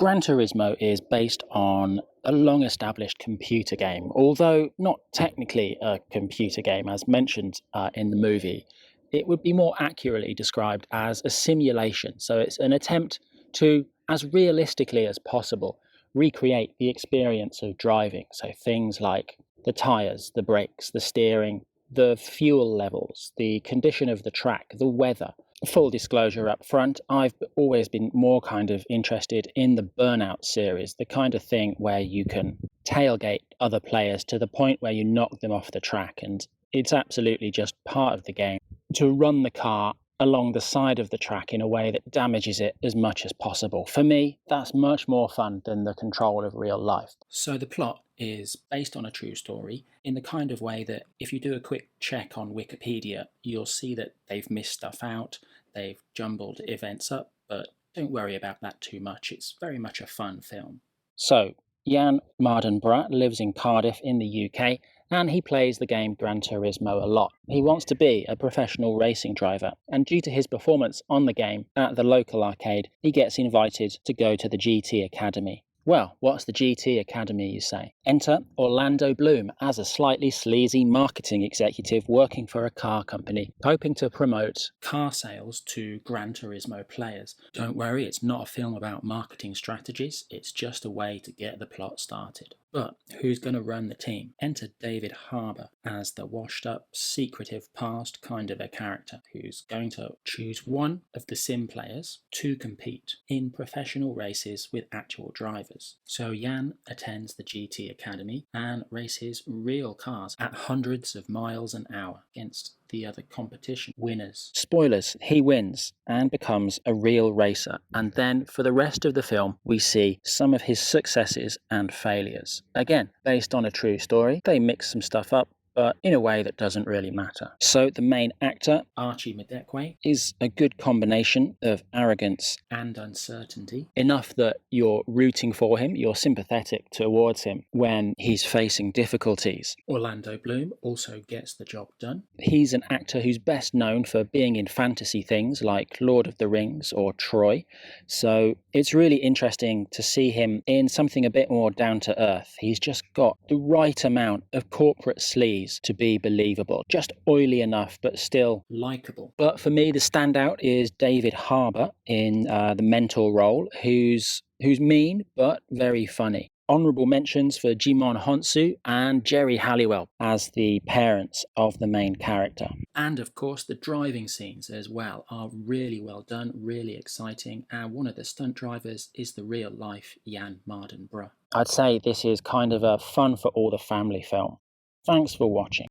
Gran Turismo is based on a long-established computer game, although not technically a computer game as mentioned in the movie. It would be more accurately described as a simulation. So it's an attempt to, as realistically as possible, recreate the experience of driving. So things like the tyres, the brakes, the steering, the fuel levels, the condition of the track, the weather. Full disclosure up front, I've always been more kind of interested in the Burnout series, the kind of thing where you can tailgate other players to the point where you knock them off the track, and it's absolutely just part of the game to run the car along the side of the track in a way that damages it as much as possible. For me, that's much more fun than the control of real life. So the plot is based on a true story in the kind of way that if you do a quick check on Wikipedia, you'll see that they've missed stuff out, they've jumbled events up, but don't worry about that too much. It's very much a fun film. So, Jan Mardenborough lives in Cardiff in the UK, and he plays the game Gran Turismo a lot. He wants to be a professional racing driver, and due to his performance on the game at the local arcade, he gets invited to go to the GT Academy. Well, what's the GT Academy, you say? Enter Orlando Bloom as a slightly sleazy marketing executive working for a car company, hoping to promote car sales to Gran Turismo players. Don't worry, it's not a film about marketing strategies, it's just a way to get the plot started. But who's going to run the team? Enter David Harbour as the washed-up, secretive past kind of a character who's going to choose one of the sim players to compete in professional races with actual drivers. So Jan attends the GT Academy and races real cars at hundreds of miles an hour against the other competition winners. Spoilers, he wins and becomes a real racer, and then for the rest of the film we see some of his successes and failures. Again, based on a true story, they mix some stuff up, but in a way that doesn't really matter. So the main actor, Archie Madekwe, is a good combination of arrogance and uncertainty, enough that you're rooting for him, you're sympathetic towards him when he's facing difficulties. Orlando Bloom also gets the job done. He's an actor who's best known for being in fantasy things like Lord of the Rings or Troy, so it's really interesting to see him in something a bit more down to earth. He's just got the right amount of corporate sleaze to be believable, just oily enough but still likeable. But for me, the standout is David Harbour in the mentor role, who's mean but very funny. Honourable mentions for Djimon Hounsou and Geri Halliwell as the parents of the main character. And of course the driving scenes as well are really well done, really exciting, and one of the stunt drivers is the real life Jan Mardenborough. I'd say this is kind of a fun for all the family film. Thanks for watching.